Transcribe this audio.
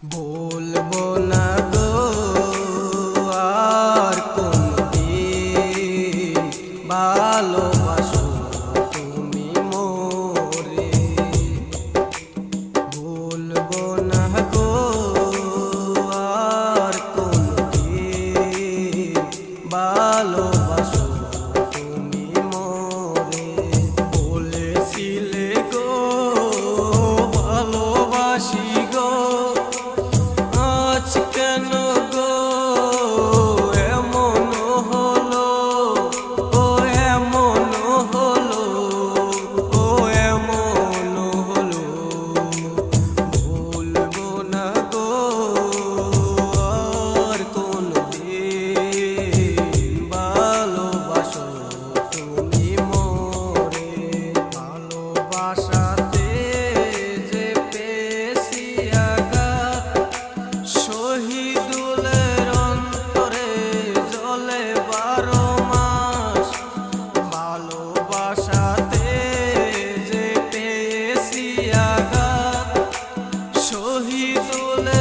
বলবো না গো আর কোনদিন ভালোবাসো তুমি মোরে। বলবো না গো আর কোনদিন ভালোবাসো তুমি মোরে। বলেছিলে গো ভালোবাসি গো, আজ কেন গো এমন হলো, ও এমন হলো, ও এমন হলো। ভুলবো না গো আর কোনদিন ভালোবাসো তুমি মোরে। ভালোবাসাতে যে পেয়েছি আঘাত, শহীদুলের অন্তরে জ্বলে 12 মাস। ভালোবাসাতে যে পেয়েছি আঘাত, শহীদুলের